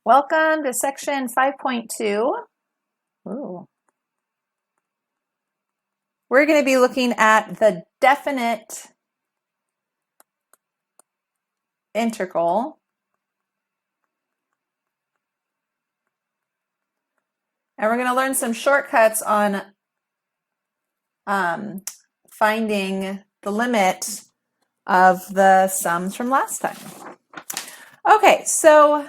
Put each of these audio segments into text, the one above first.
Welcome to section 5.2. Ooh. We're going to be looking at the definite integral. And we're going to learn some shortcuts on finding the limit of the sums from last time. Okay, so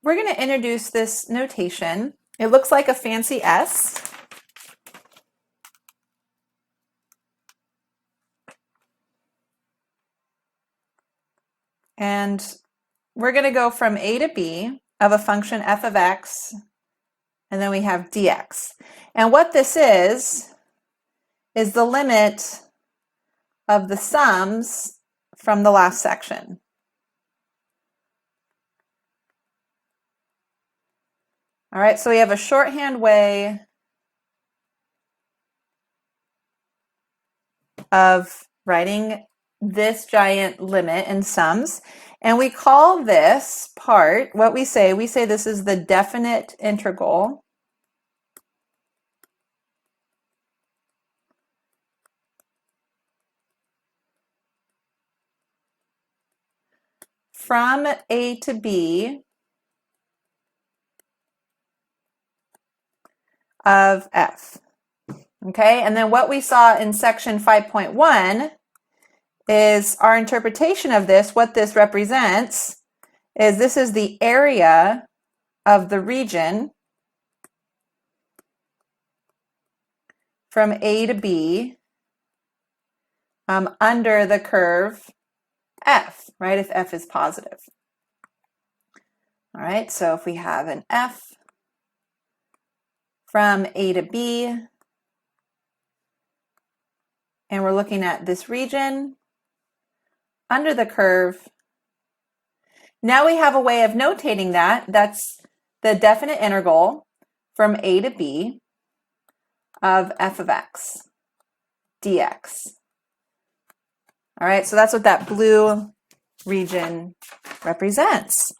we're going to introduce this notation. It looks like a fancy S. And we're going to go from a to b of a function f of x, and then we have dx. And what this is the limit of the sums from the last section. All right, so we have a shorthand way of writing this giant limit in sums, and we call this part, what we say this is the definite integral from a to b of f. Okay, and then what we saw in section 5.1 is our interpretation of this. What this represents is this is the area of the region from a to b under the curve f, right, if f is positive. All right, so if we have an f from a to b, and we're looking at this region under the curve, now we have a way of notating that. That's the definite integral from a to b of f of x dx. All right, so that's what that blue region represents.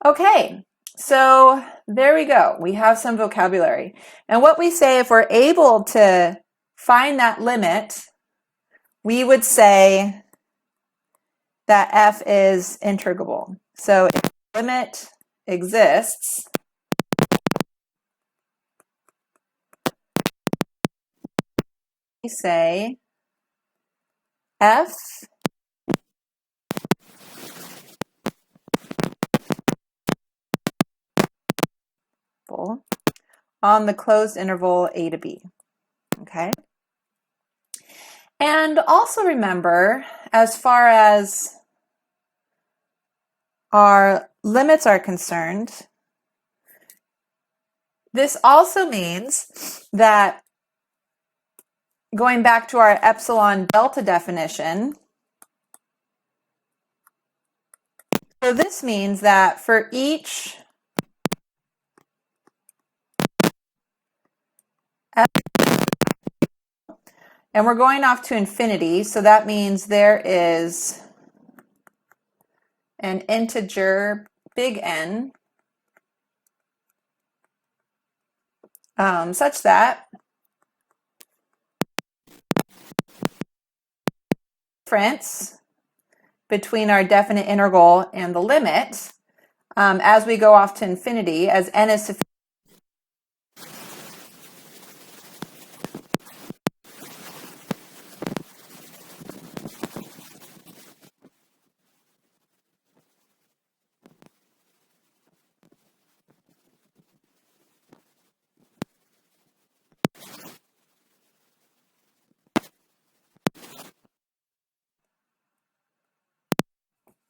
Okay, so there we go. We have some vocabulary. And what we say, if we're able to find that limit, we would say that f is integrable. So if the limit exists, we say f on the closed interval a to b. Okay. And also remember, as far as our limits are concerned, this also means that, going back to our epsilon delta definition, so this means that for each and we're going off to infinity, so that means there is an integer big N such that difference between our definite integral and the limit as we go off to infinity, as n is sufficient.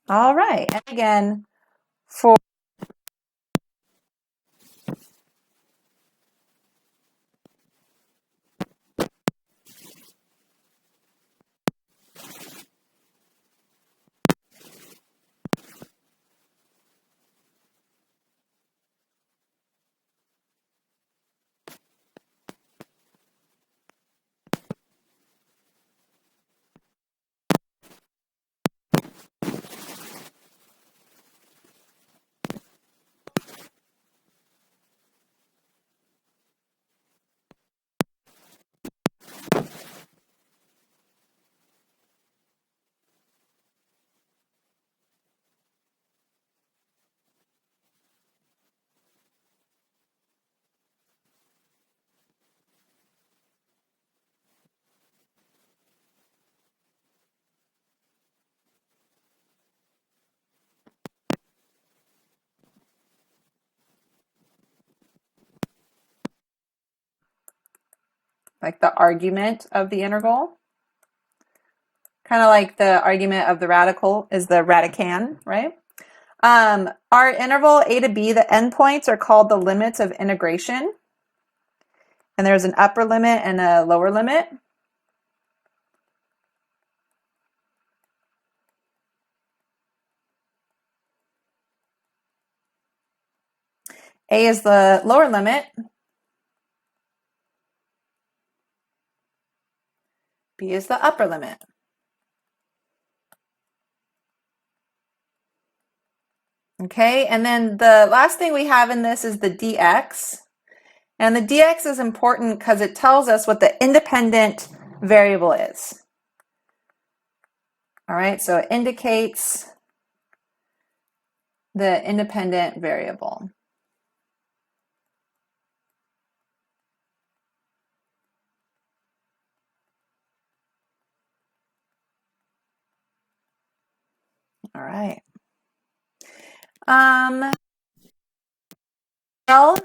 All right, and again, for like the argument of the integral. Kind of like the argument of the radical is the radicand, right? Our interval a to b, the endpoints are called the limits of integration. And there's an upper limit and a lower limit. A is the lower limit. B is the upper limit. Okay, and then the last thing we have in this is the dx. And the dx is important because it tells us what the independent variable is. All right, so it indicates the independent variable. All right. Well,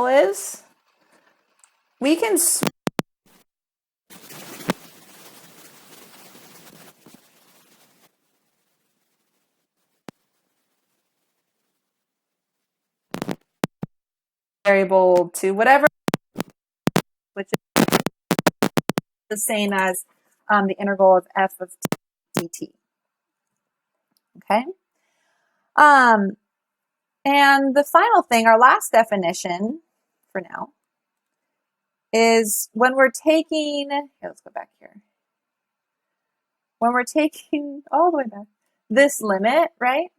is we can variable to whatever, which is the same as the integral of f of t dt. Okay. And the final thing, our last definition for now, is when we're taking, here, let's go back here. When we're taking all the way back, this limit, right?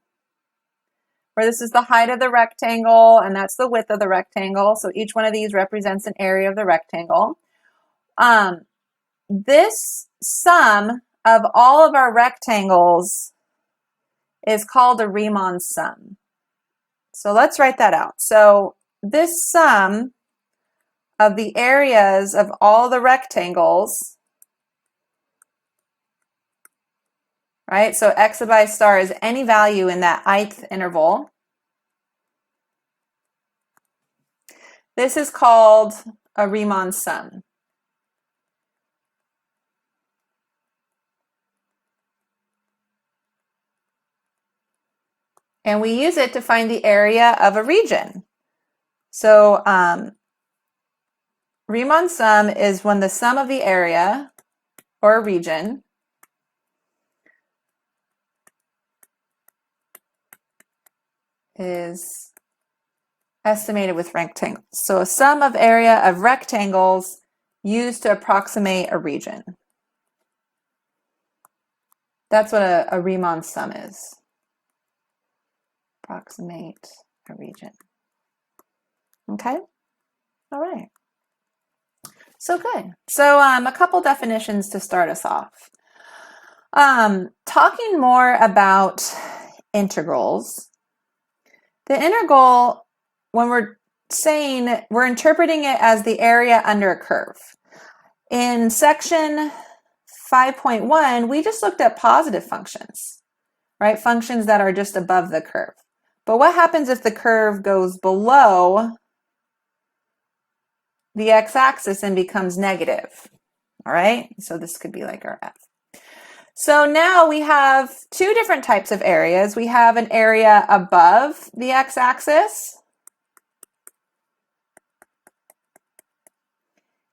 Where this is the height of the rectangle and that's the width of the rectangle. So each one of these represents an area of the rectangle. This sum of all of our rectangles is called a Riemann sum. So let's write that out. So this sum of the areas of all the rectangles, right? So x sub I star is any value in that ith interval. This is called a Riemann sum. And we use it to find the area of a region. So Riemann sum is when the sum of the area or a region is estimated with rectangles. So a sum of area of rectangles used to approximate a region. That's what a Riemann sum is. Approximate a region. Okay? All right. So good. So a couple definitions to start us off. Talking more about integrals. The integral, when we're saying, we're interpreting it as the area under a curve. In section 5.1, we just looked at positive functions, right? Functions that are just above the curve. But what happens if the curve goes below the x-axis and becomes negative? All right, so this could be like our f. So now we have two different types of areas. We have an area above the x-axis,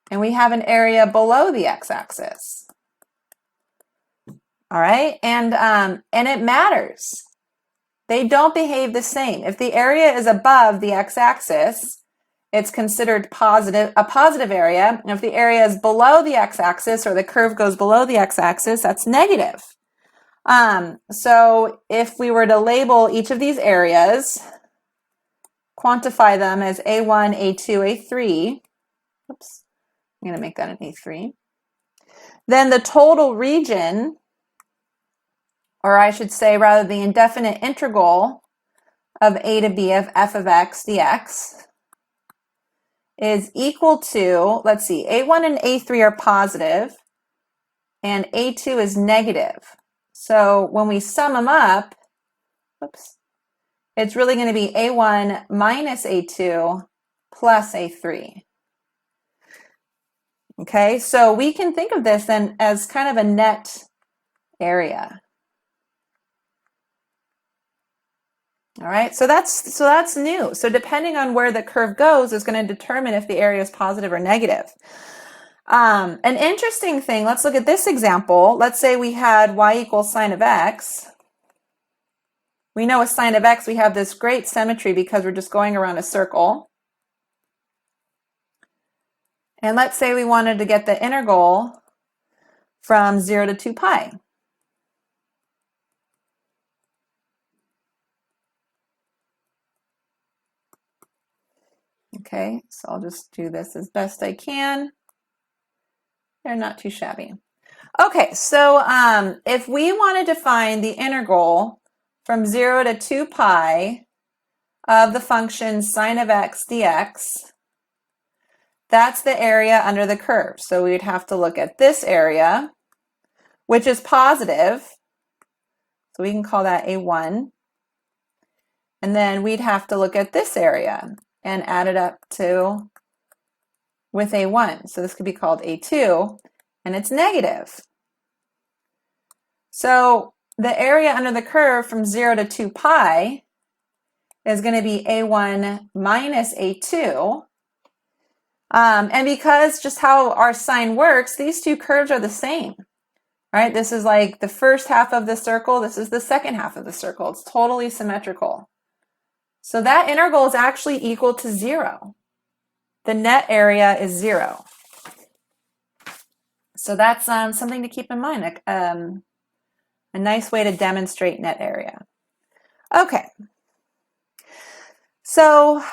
and we have an area below the x-axis. All right, and it matters. They don't behave the same. If the area is above the x-axis, it's considered a positive area. And if the area is below the x-axis or the curve goes below the x-axis, that's negative. So if we were to label each of these areas, quantify them as A1, A2, A3, oops, I'm going to make that an A3, then the total region, or I should say rather the indefinite integral of a to b of f of x dx is equal to, let's see, A1 and A3 are positive and A2 is negative. So when we sum them up, oops, it's really going to be A1 minus A2 plus a 3. Okay, so we can think of this then as kind of a net area. All right, so that's new. So depending on where the curve goes is going to determine if the area is positive or negative. An interesting thing, let's look at this example. Let's say we had y equals sine of x. We know with sine of x we have this great symmetry because we're just going around a circle. And let's say we wanted to get the integral from 0 to 2 pi. Okay, so I'll just do this as best I can. They're not too shabby. Okay, so if we wanted to find the integral from 0 to 2 pi of the function sine of x dx, that's the area under the curve. So we'd have to look at this area, which is positive. So we can call that a1. And then we'd have to look at this area and add it up to with a1. So this could be called a2, and it's negative. So the area under the curve from 0 to 2 pi is going to be a1 minus a2. And because just how our sine works, these two curves are the same, right? This is like the first half of the circle. This is the second half of the circle. It's totally symmetrical. So that integral is actually equal to 0. The net area is 0. So that's something to keep in mind, a nice way to demonstrate net area. Okay. So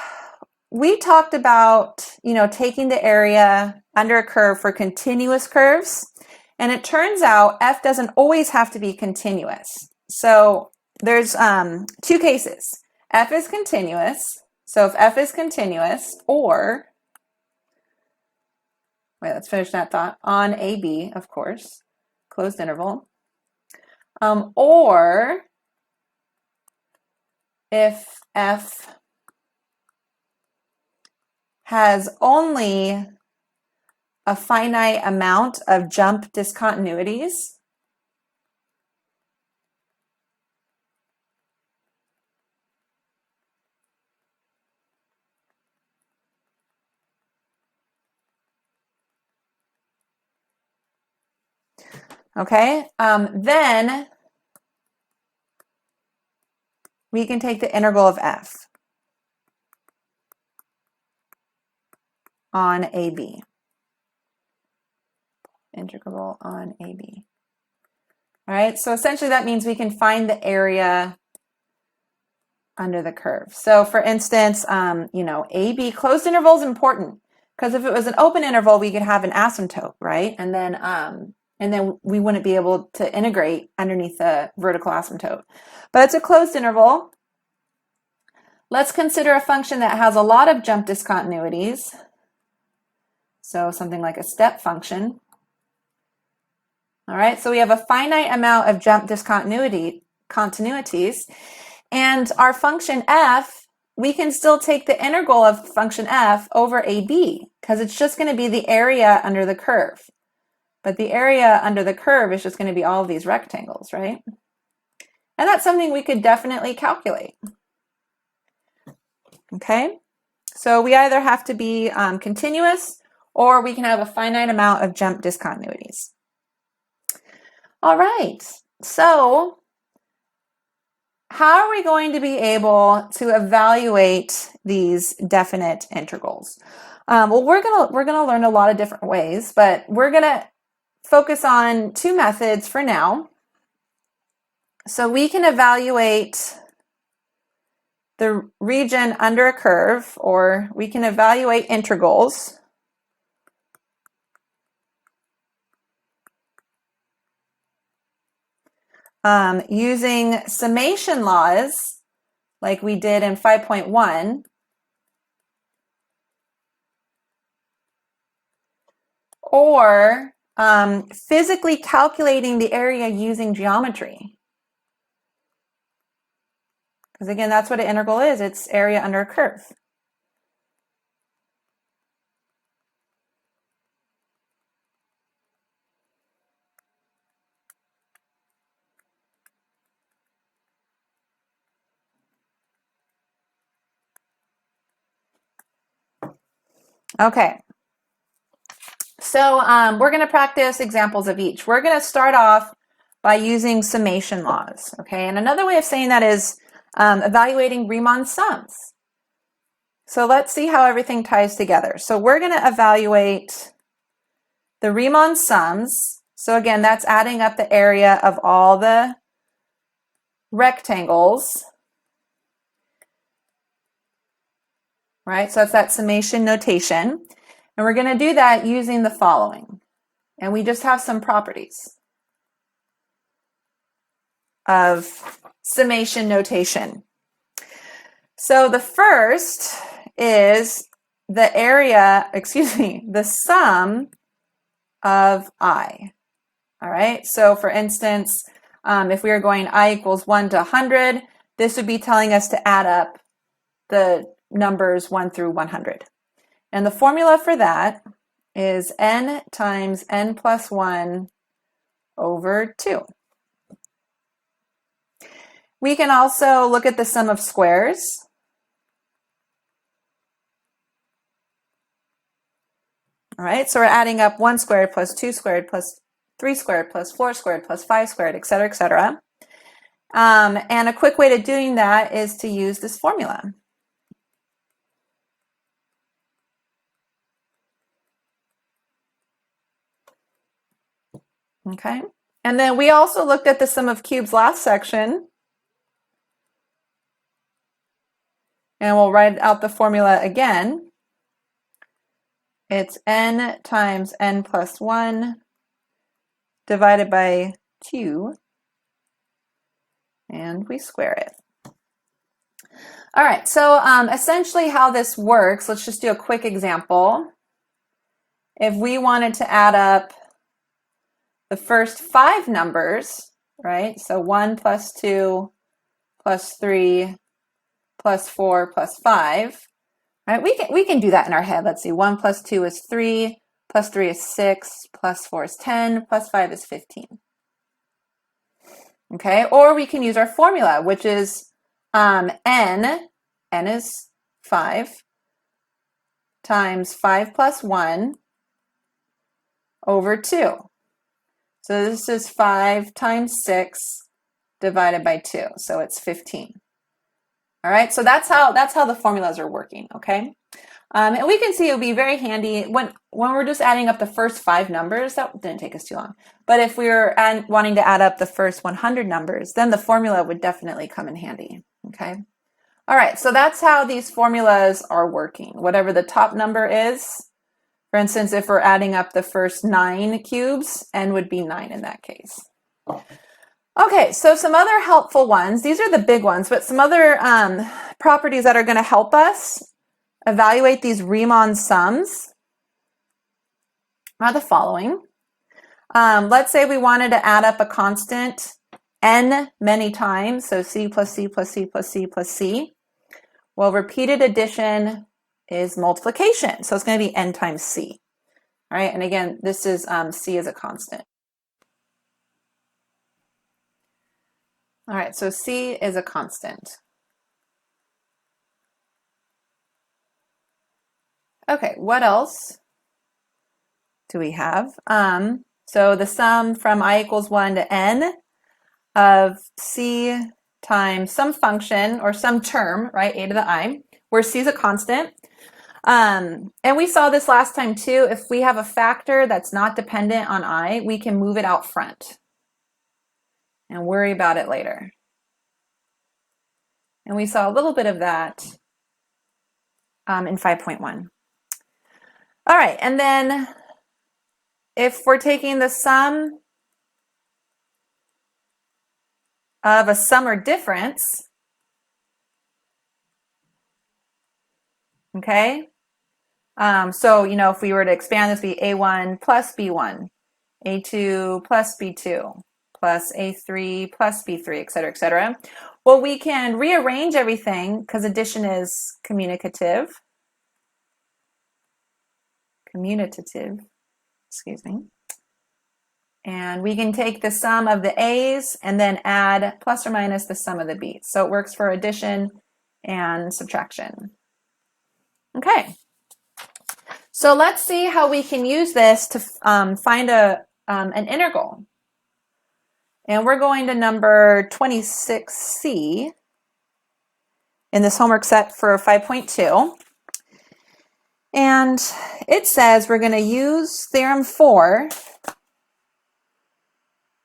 we talked about, taking the area under a curve for continuous curves, and it turns out f doesn't always have to be continuous. So there's two cases. F is continuous. So if f is continuous, or, wait, let's finish that thought, on AB, of course, closed interval, or if f has only a finite amount of jump discontinuities, okay, then we can take the integral of f on AB. Integral on AB. All right, so essentially that means we can find the area under the curve. So for instance, AB, closed interval is important because if it was an open interval, we could have an asymptote, right? And then we wouldn't be able to integrate underneath the vertical asymptote. But it's a closed interval. Let's consider a function that has a lot of jump discontinuities. So something like a step function. All right, so we have a finite amount of jump continuities, and our function f, we can still take the integral of function f over AB because it's just going to be the area under the curve. But the area under the curve is just going to be all of these rectangles, right? And that's something we could definitely calculate. Okay, so we either have to be continuous or we can have a finite amount of jump discontinuities. All right, so how are we going to be able to evaluate these definite integrals? Well, we're gonna learn a lot of different ways, but we're gonna focus on two methods for now. So we can evaluate the region under a curve, or we can evaluate integrals using summation laws like we did in 5.1, or physically calculating the area using geometry. Because again, that's what an integral is. It's area under a curve. Okay. So we're going to practice examples of each. We're going to start off by using summation laws. Okay. And another way of saying that is evaluating Riemann sums. So let's see how everything ties together. So we're going to evaluate the Riemann sums. So again, that's adding up the area of all the rectangles. Right? So that's that summation notation. And we're going to do that using the following. And we just have some properties of summation notation. So the first is the area, the sum of I. All right, so for instance, if we are going I equals 1 to 100, this would be telling us to add up the numbers 1 through 100. And the formula for that is n times n plus 1 over 2. We can also look at the sum of squares. All right, so we're adding up 1 squared plus 2 squared plus 3 squared plus 4 squared plus 5 squared, et cetera, et cetera. And a quick way to doing that is to use this formula. Okay, and then we also looked at the sum of cubes last section. And we'll write out the formula again. It's n times n plus 1 divided by 2, and we square it. All right, so essentially how this works, let's just do a quick example. If we wanted to add up the first 5 numbers, right, so 1 plus 2 plus 3 plus 4 plus 5, right, we can do that in our head. Let's see, 1 plus 2 is 3, plus 3 is 6, plus 4 is 10, plus 5 is 15. Okay, or we can use our formula, which is n is 5, times 5 plus 1 over 2. So this is 5 times 6 divided by 2, so it's 15. All right, so that's how the formulas are working, okay? And we can see it would be very handy when we're just adding up the first 5 numbers. That didn't take us too long. But if we were wanting to add up the first 100 numbers, then the formula would definitely come in handy, okay? All right, so that's how these formulas are working. Whatever the top number is, for instance, if we're adding up the first 9 cubes, n would be 9 in that case. Okay, so some other helpful ones. These are the big ones, but some other properties that are going to help us evaluate these Riemann sums are the following. Let's say we wanted to add up a constant n many times, so c plus c plus c plus c plus c. Well, repeated addition is multiplication, so it's going to be n times c. All right, and again, this is c is a constant. All right, so c is a constant. Okay, what else do we have? So the sum from I equals 1 to n of c times some function or some term, right, a to the I, where c is a constant. And we saw this last time too. If we have a factor that's not dependent on I, we can move it out front and worry about it later. And we saw a little bit of that in 5.1. All right, and then if we're taking the sum of a sum or difference, okay, so, if we were to expand this, be A1 plus B1, A2 plus B2, plus A3 plus B3, et cetera, et cetera. Well, we can rearrange everything because addition is commutative, excuse me. And we can take the sum of the A's and then add plus or minus the sum of the B's. So it works for addition and subtraction. Okay. So let's see how we can use this to find an integral. And we're going to number 26C in this homework set for 5.2. And it says we're going to use theorem 4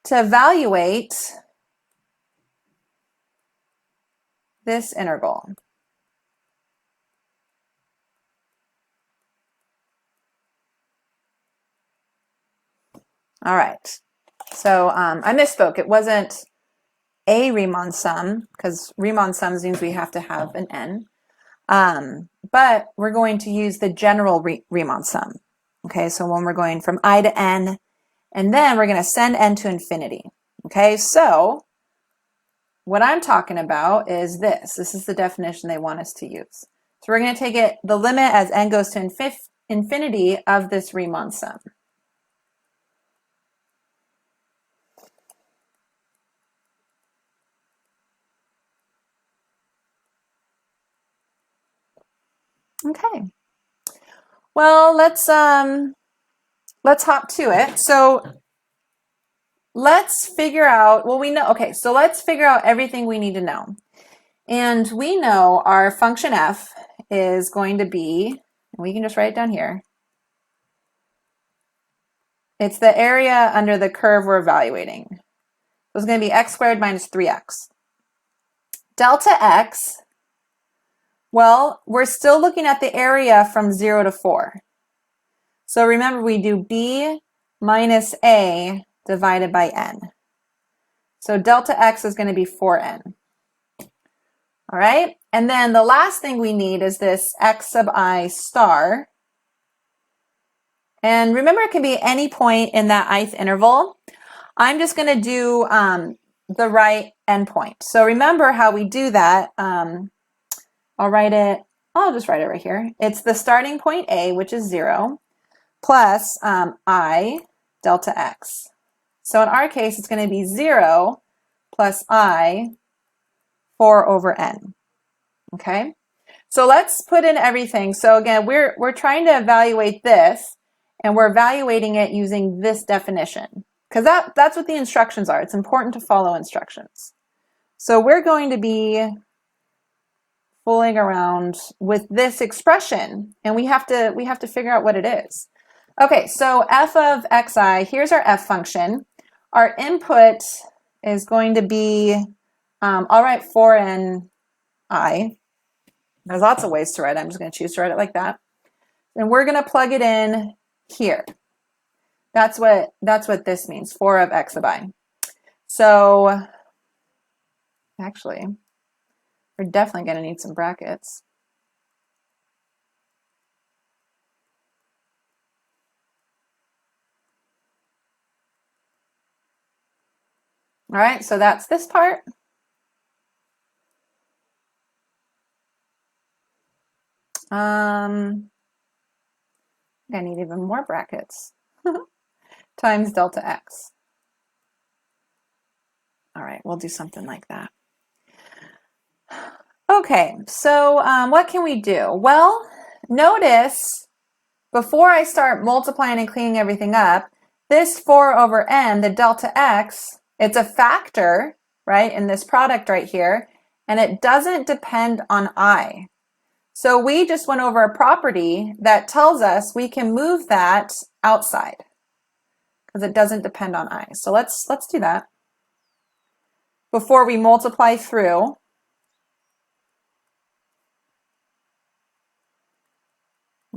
to evaluate this integral. All right, so I misspoke. It wasn't a Riemann sum, because Riemann sums means we have to have an n. But we're going to use the general Riemann sum. Okay, so when we're going from I to n, and then we're going to send n to infinity. Okay, so what I'm talking about is this. This is the definition they want us to use. So we're going to take it, the limit as n goes to infinity of this Riemann sum. Okay. Well, let's hop to it. So let's figure out, well, we know, okay, so let's figure out everything we need to know. And we know our function f is going to be, and we can just write it down here. It's the area under the curve we're evaluating. So it's going to be x squared minus 3x. Delta x, well, we're still looking at the area from 0 to 4. So remember, we do b minus a divided by n. So delta x is going to be 4n. All right, and then the last thing we need is this x sub I star. And remember, it can be any point in that ith interval. I'm just going to do the right endpoint. So remember how we do that. I'll just write it right here. It's the starting point A, which is 0, plus I delta x. So in our case, it's going to be 0 plus I 4 over n. Okay, so let's put in everything. So again, we're trying to evaluate this, and we're evaluating it using this definition, because that's what the instructions are. It's important to follow instructions. So we're going to be fooling around with this expression, and we have to figure out what it is. Okay, so f of xi, here's our f function. Our input is going to be, I'll write 4ni. There's lots of ways to write it. I'm just going to choose to write it like that. And we're going to plug it in here. That's what this means, 4 of x sub I. So actually, we're definitely going to need some brackets. All right, so that's this part. I need even more brackets. Times delta x. All right, we'll do something like that. Okay, so what can we do? Well, notice before I start multiplying and cleaning everything up, this 4 over n, the delta x, it's a factor, right, in this product right here, and it doesn't depend on I. So we just went over a property that tells us we can move that outside because it doesn't depend on I. So let's do that before we multiply through.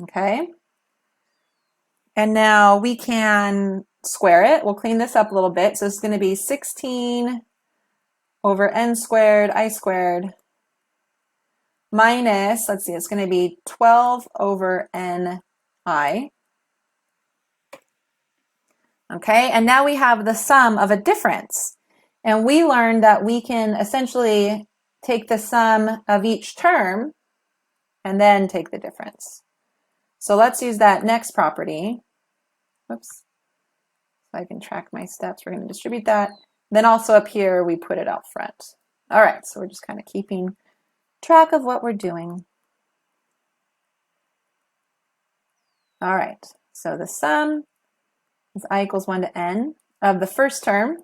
Okay. And now we can square it. We'll clean this up a little bit. So it's going to be 16 over n squared, I squared, minus, let's see, it's going to be 12 over ni. Okay, and now we have the sum of a difference. And we learned that we can essentially take the sum of each term and then take the difference. So let's use that next property. Oops. So I can track my steps. We're going to distribute that. Then also up here, we put it out front. All right, so we're just kind of keeping track of what we're doing. All right, so the sum is I equals 1 to n of the first term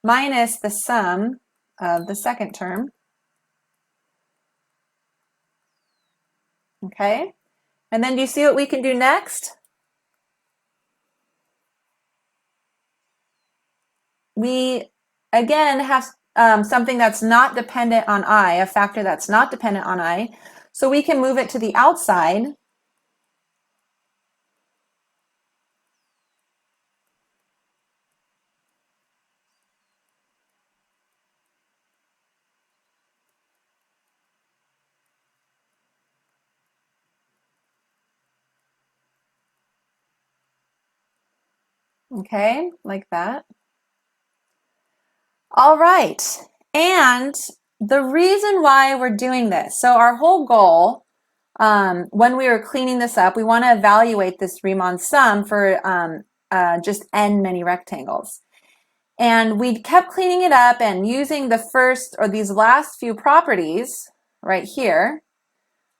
minus the sum of the second term. Okay, and then do you see what we can do next? We again have something that's not dependent on I, a factor that's not dependent on I, so we can move it to the outside. Okay, like that. All right, and the reason why we're doing this, so our whole goal when we were cleaning this up, we want to evaluate this Riemann sum for just n many rectangles. And we kept cleaning it up and using the first or these last few properties right here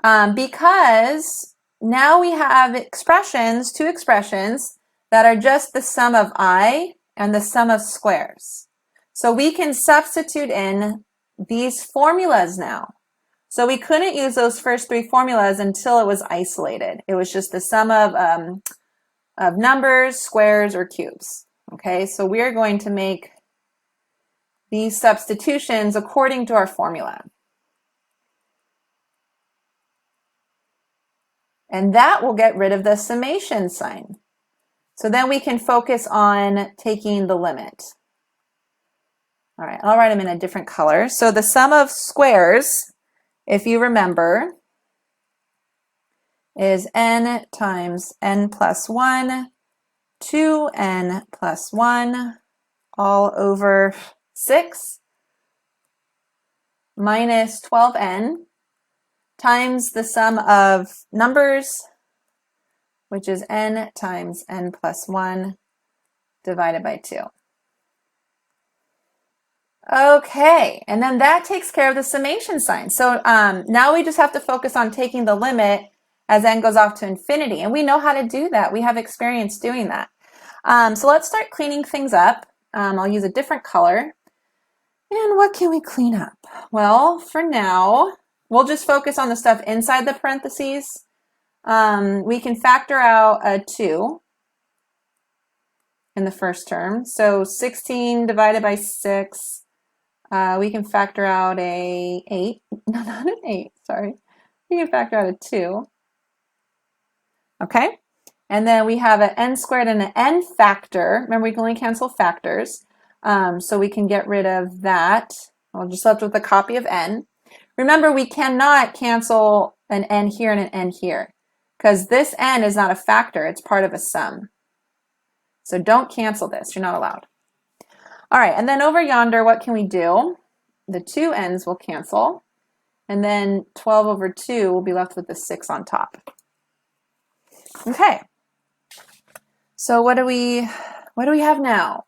because now we have expressions, two expressions that are just the sum of I and the sum of squares. So we can substitute in these formulas now. So we couldn't use those first three formulas until it was isolated. It was just the sum of numbers, squares, or cubes. Okay, so we're going to make these substitutions according to our formula. And that will get rid of the summation sign. So then we can focus on taking the limit. All right, I'll write them in a different color. So the sum of squares, if you remember, is n times n plus 1, 2n plus 1, all over 6, minus 12n, times the sum of numbers, which is n times n plus 1, divided by 2. Okay, and then that takes care of the summation sign. So now we just have to focus on taking the limit as n goes off to infinity. And we know how to do that. We have experience doing that. So let's start cleaning things up. I'll use a different color. And what can we clean up? Well, for now, we'll just focus on the stuff inside the parentheses. We can factor out a 2 in the first term. So 16 divided by 6. We can factor out a 8. No, not an 8, sorry. We can factor out a 2. Okay. And then we have an n squared and an n factor. Remember, we can only cancel factors. So we can get rid of that. We're just left with a copy of n. Remember, we cannot cancel an n here and an n here because this n is not a factor. It's part of a sum. So don't cancel this. You're not allowed. All right, and then over yonder, what can we do? The 2 n's will cancel. And then 12 over 2 will be left with the 6 on top. Okay. So what do we have now?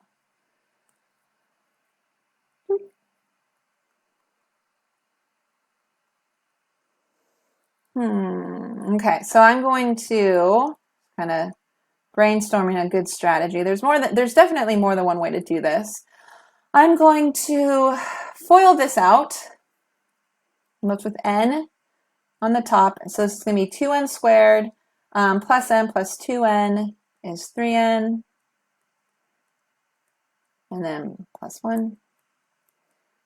Okay, so I'm going to kind of brainstorming a good strategy. There's definitely more than one way to do this. I'm going to FOIL this out. I'm left with n on the top. So this is going to be 2n squared plus n plus 2n is 3n. And then plus 1.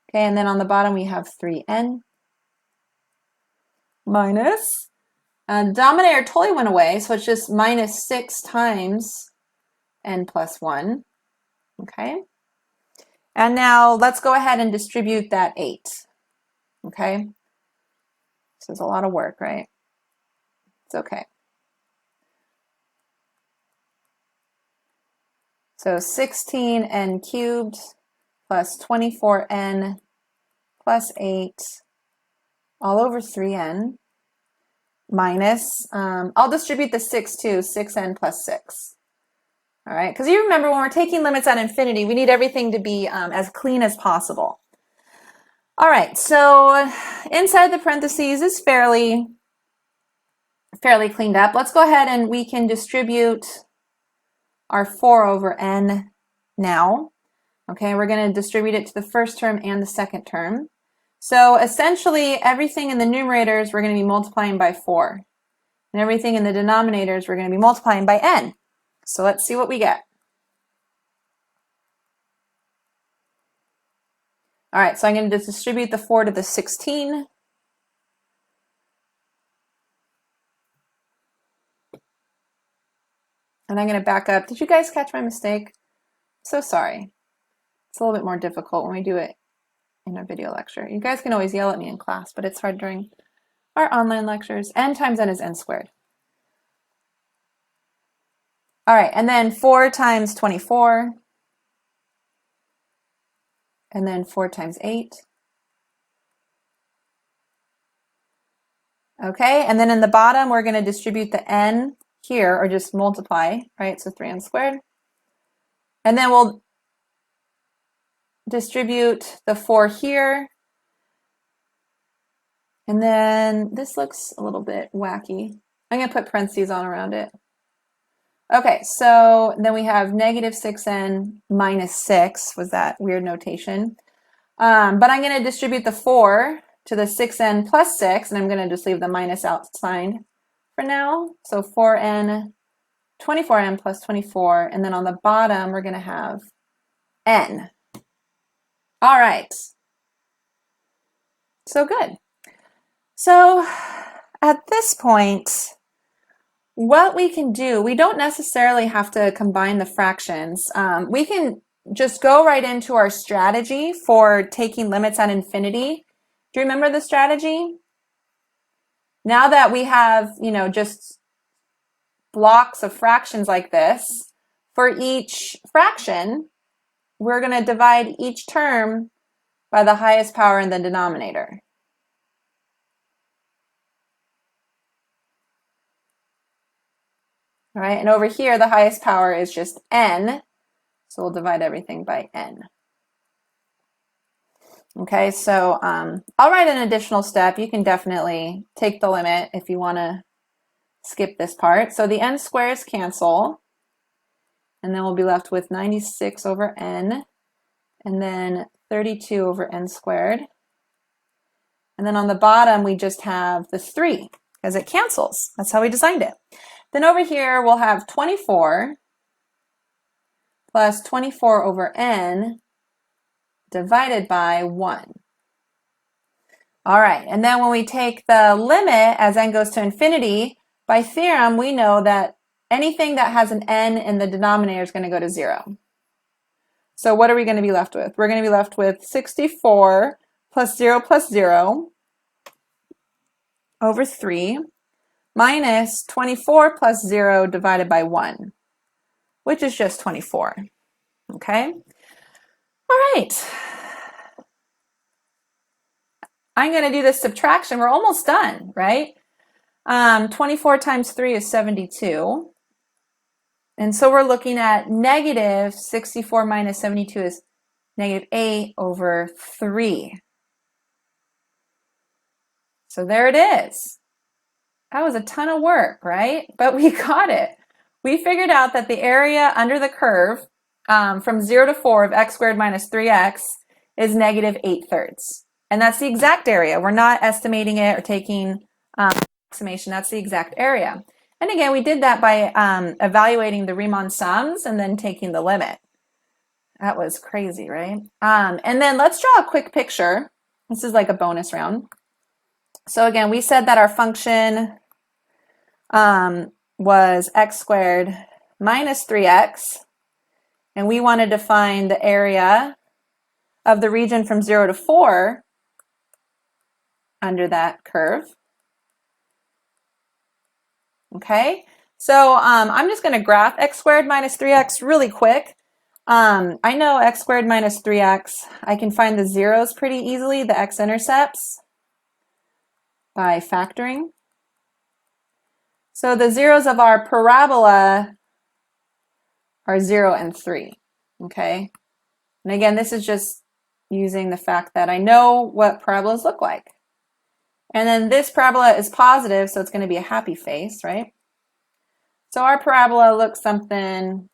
Okay, and then on the bottom we have 3n minus. Denominator totally went away, so it's just minus 6 times n plus 1. Okay. And now let's go ahead and distribute that 8. Okay. This is a lot of work, right? It's okay. So 16n cubed plus 24n plus 8 all over 3n minus, I'll distribute the 6 too, 6n plus 6. All right, because you remember when we're taking limits at infinity, we need everything to be as clean as possible. All right, so inside the parentheses is fairly cleaned up. Let's go ahead and we can distribute our 4 over n now. Okay, we're going to distribute it to the first term and the second term. So essentially everything in the numerators we're going to be multiplying by 4. And everything in the denominators we're going to be multiplying by n. So let's see what we get. All right, so I'm going to distribute the 4 to the 16. And I'm going to back up. Did you guys catch my mistake? So sorry. It's a little bit more difficult when we do it in a video lecture. You guys can always yell at me in class, but it's hard during our online lectures. N times n is n squared. All right, and then 4 times 24. And then 4 times 8. Okay, and then in the bottom, we're going to distribute the n here, or just multiply, right? So 3n squared. And then we'll distribute the 4 here. And then this looks a little bit wacky. I'm going to put parentheses on around it. Okay, so then we have negative 6n minus 6 was that weird notation. But I'm going to distribute the 4 to the 6n plus 6, and I'm going to just leave the minus outside for now. So 4n, 24n plus 24, and then on the bottom we're going to have n. All right. So good. So at this point, what we can do, we don't necessarily have to combine the fractions. We can just go right into our strategy for taking limits at infinity. Do you remember the strategy? Now that we have, just blocks of fractions like this, for each fraction, we're going to divide each term by the highest power in the denominator. All right, and over here, the highest power is just n, so we'll divide everything by n. Okay, so I'll write an additional step. You can definitely take the limit if you want to skip this part. So the n squares cancel, and then we'll be left with 96 over n, and then 32 over n squared. And then on the bottom, we just have the 3, because it cancels. That's how we designed it. Then over here, we'll have 24 plus 24 over n divided by 1. All right, and then when we take the limit as n goes to infinity, by theorem, we know that anything that has an n in the denominator is going to go to 0. So what are we going to be left with? We're going to be left with 64 plus 0 over 3 minus 24 plus 0 divided by 1, which is just 24. Okay? All right. I'm going to do this subtraction. We're almost done, right? 24 times 3 is 72. And so we're looking at negative 64 minus 72 is negative 8 over 3. So there it is. That was a ton of work, right? But we got it. We figured out that the area under the curve from 0 to 4 of x squared minus 3x is negative 8/3. And that's the exact area. We're not estimating it or taking approximation. That's the exact area. And again, we did that by evaluating the Riemann sums and then taking the limit. That was crazy, right? And then let's draw a quick picture. This is like a bonus round. So again, we said that our function was x squared minus 3x, and we wanted to find the area of the region from 0 to 4 under that curve. Okay, so I'm just going to graph x squared minus 3x really quick. I know x squared minus 3x, I can find the zeros pretty easily, the x-intercepts, by factoring. So the zeros of our parabola are 0 and 3, okay? And again, this is just using the fact that I know what parabolas look like. And then this parabola is positive, so it's going to be a happy face, right? So our parabola looks something,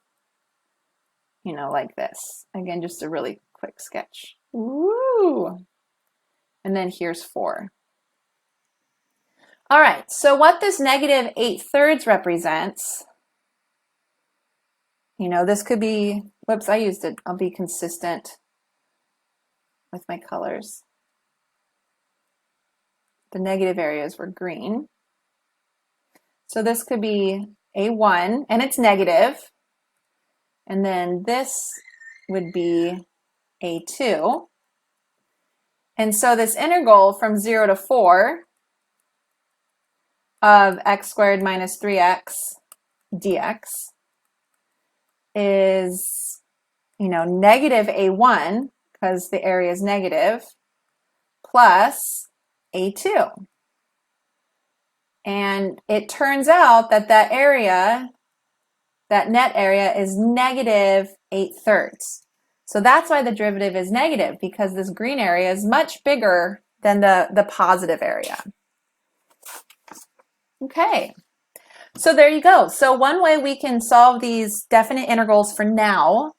you know, like this. Again, just a really quick sketch. Woo! And then here's 4. All right, so what this negative 8/3 represents, you know, this could be, whoops, I used it. I'll be consistent with my colors. The negative areas were green. So this could be A1, and it's negative. And then this would be A2. And so this integral from 0 to 4 of x squared minus 3x dx is, you know, negative A1, because the area is negative, plus A2. And it turns out that that area, that net area, is negative 8/3. So that's why the derivative is negative, because this green area is much bigger than the positive area. Okay, so there you go. So one way we can solve these definite integrals for now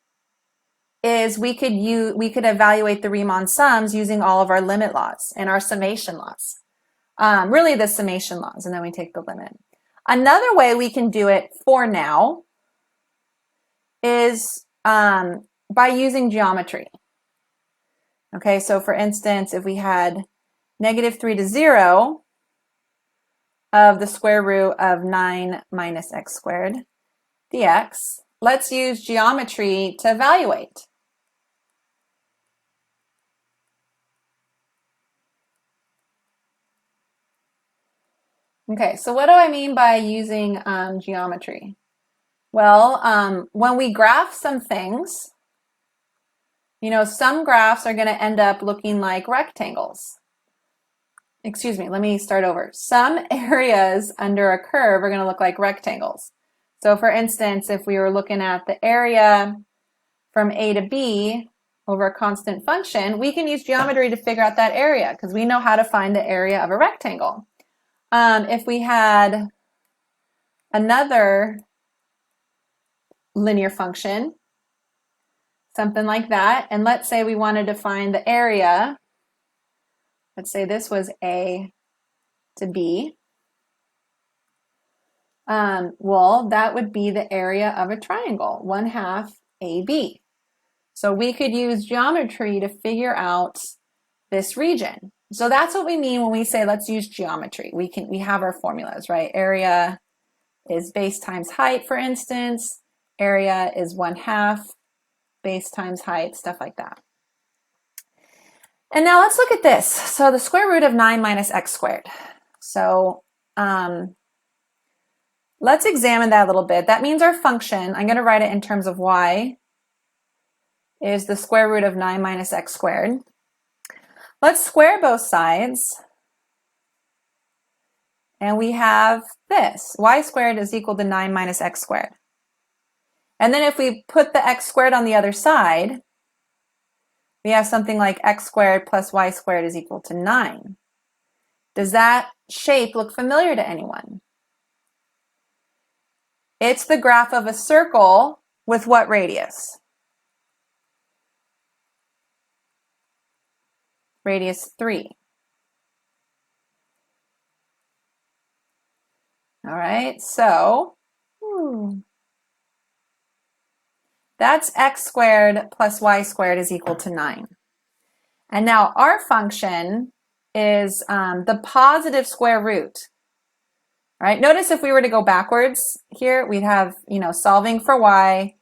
is we could evaluate the Riemann sums using all of our limit laws and our summation laws. Really the summation laws, and then we take the limit. Another way we can do it for now is by using geometry. Okay, so for instance, if we had negative 3 to 0 of the square root of 9 minus x squared dx, let's use geometry to evaluate. Okay, so what do I mean by using geometry? Well, when we graph some things, you know, some graphs are going to end up looking like rectangles. Excuse me, let me start over. Some areas under a curve are going to look like rectangles. So for instance, if we were looking at the area from A to B over a constant function, we can use geometry to figure out that area, because we know how to find the area of a rectangle. If we had another linear function, something like that, and let's say we wanted to find the area, let's say this was A to B, well, that would be the area of a triangle, 1/2 AB. So we could use geometry to figure out this region. So that's what we mean when we say let's use geometry. We have our formulas, right? Area is base times height, for instance. Area is 1/2 base times height, stuff like that. And now let's look at this. So the square root of 9 minus x squared. So let's examine that a little bit. That means our function, I'm going to write it in terms of y, is the square root of 9 minus x squared. Let's square both sides. And we have this. Y squared is equal to 9 minus x squared. And then if we put the x squared on the other side, we have something like x squared plus y squared is equal to 9. Does that shape look familiar to anyone? It's the graph of a circle with what radius? Radius 3. All right, so that's x squared plus y squared is equal to 9. And now our function is the positive square root. All right, notice if we were to go backwards here, we'd have, you know, solving for y,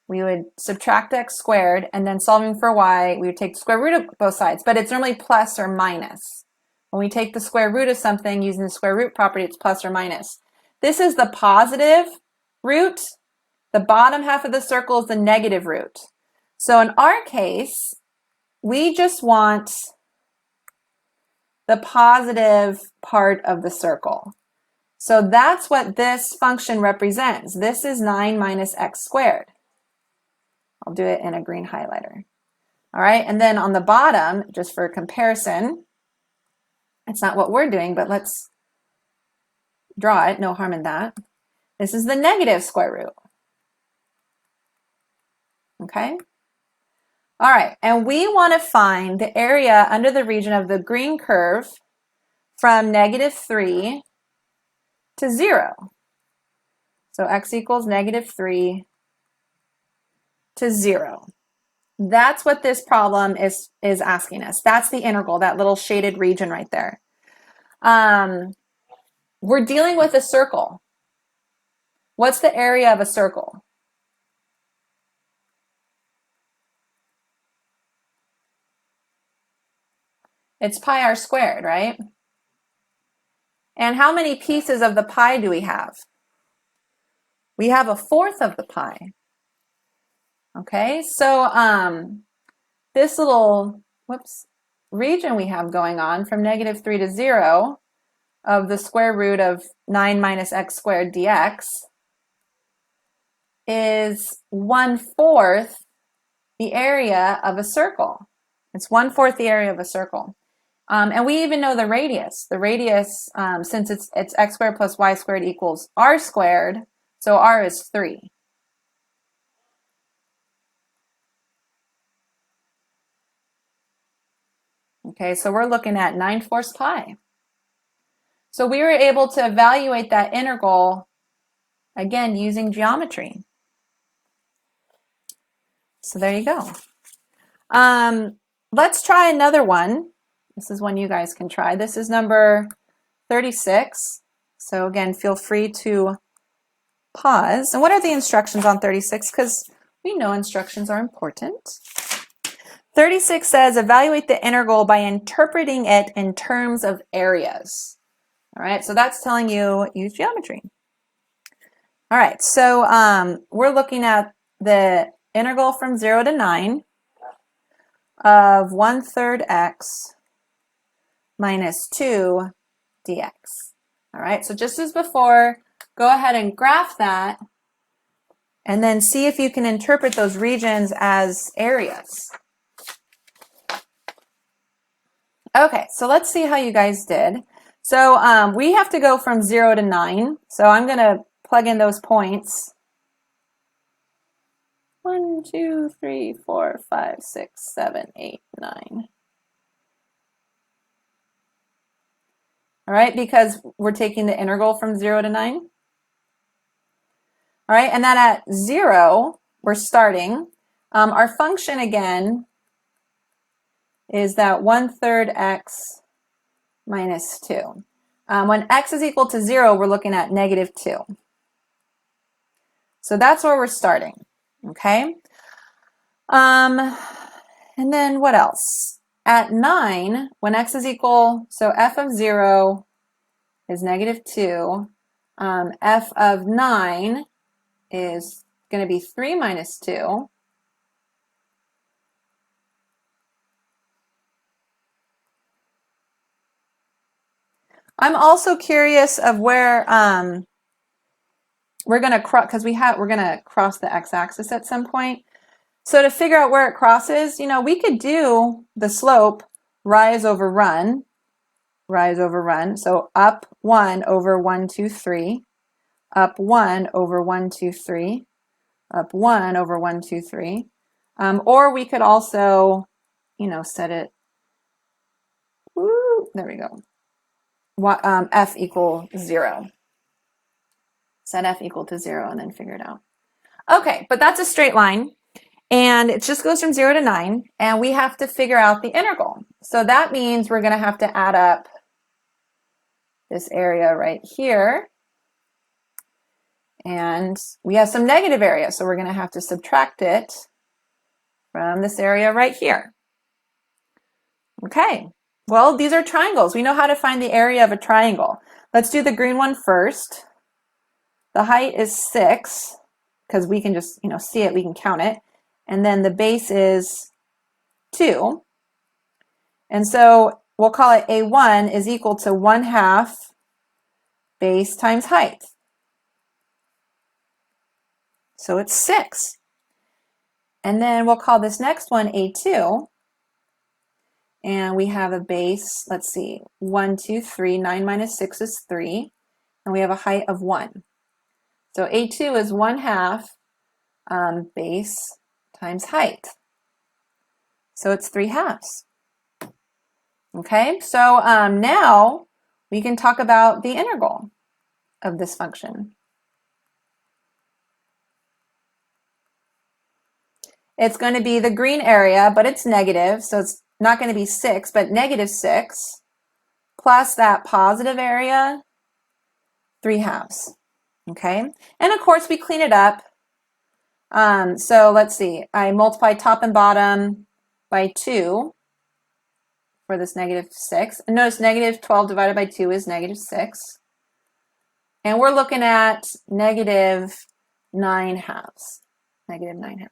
we would subtract x squared, and then solving for y, we would take the square root of both sides, but it's normally plus or minus. When we take the square root of something using the square root property, it's plus or minus. This is the positive root. The bottom half of the circle is the negative root. So in our case, we just want the positive part of the circle. So that's what this function represents. This is 9 minus x squared. I'll do it in a green highlighter. All right, and then on the bottom, just for comparison, it's not what we're doing, but let's draw it, no harm in that. This is the negative square root. Okay? All right, and we want to find the area under the region of the green curve from -3 to 0. So x equals -3 to 0. That's what this problem is asking us. That's the integral, that little shaded region right there. We're dealing with a circle. What's the area of a circle? It's pi r squared, right? And how many pieces of the pie do we have? We have 1/4 of the pie. Okay, so this little, region we have going on from -3 to 0 of the square root of 9 minus x squared dx is 1/4 the area of a circle. It's 1/4 the area of a circle. And we even know the radius. The radius, since it's x squared plus y squared equals r squared, so r is 3. Okay, so we're looking at 9/4 pi. So we were able to evaluate that integral, again, using geometry. So there you go. Let's try another one. This is one you guys can try. This is number 36. So again, feel free to pause. And what are the instructions on 36? Because we know instructions are important. 36 says, evaluate the integral by interpreting it in terms of areas. All right, so that's telling you use geometry. All right, so we're looking at the integral from 0 to 9 of 1/3 x minus 2 dx. All right, so just as before, go ahead and graph that and then see if you can interpret those regions as areas. Okay, so let's see how you guys did. So we have to go from 0 to 9. So I'm going to plug in those points. 1, 2, 3, 4, 5, 6, 7, 8, 9. All right, because we're taking the integral from 0 to 9. All right, and then at 0, we're starting. Our function again is that 1/3 x minus 2. When x is equal to 0, we're looking at -2. So that's where we're starting, okay? And then what else? At 9, when x is equal, so f of 0 is -2. F of 9 is going to be 3 minus 2. I'm also curious of where we're going to cross, because we're going to cross the x-axis at some point. So to figure out where it crosses, we could do the slope rise over run. So up 1 over 1, 2, 3, up 1 over 1, 2, 3, up 1 over 1, 2, 3. Or we could also, set it, there we go. F equal 0. Set f equal to 0 and then figure it out. Okay, but that's a straight line. And it just goes from 0 to 9. And we have to figure out the integral. So that means we're going to have to add up this area right here. And we have some negative area. So we're going to have to subtract it from this area right here. Okay. Well, these are triangles. We know how to find the area of a triangle. Let's do the green one first. The height is 6, because we can just, see it, we can count it. And then the base is 2. And so we'll call it A1 is equal to 1/2 base times height. So it's 6. And then we'll call this next one A2. And we have a base, let's see, 1, 2, 3. 9 minus 6 is 3. And we have a height of 1. So A2 is 1/2 base times height. So it's 3/2. Okay, so now we can talk about the integral of this function. It's going to be the green area, but it's negative, so it's not going to be 6, but -6, plus that positive area, 3/2. Okay, and of course we clean it up. So let's see, I multiply top and bottom by 2 for this -6. And notice -12 divided by 2 is -6. And we're looking at -9/2. -9/2.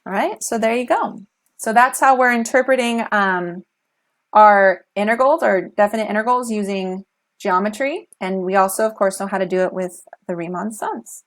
All right, so there you go. So that's how we're interpreting our integrals, our definite integrals, using geometry. And we also, of course, know how to do it with the Riemann sums.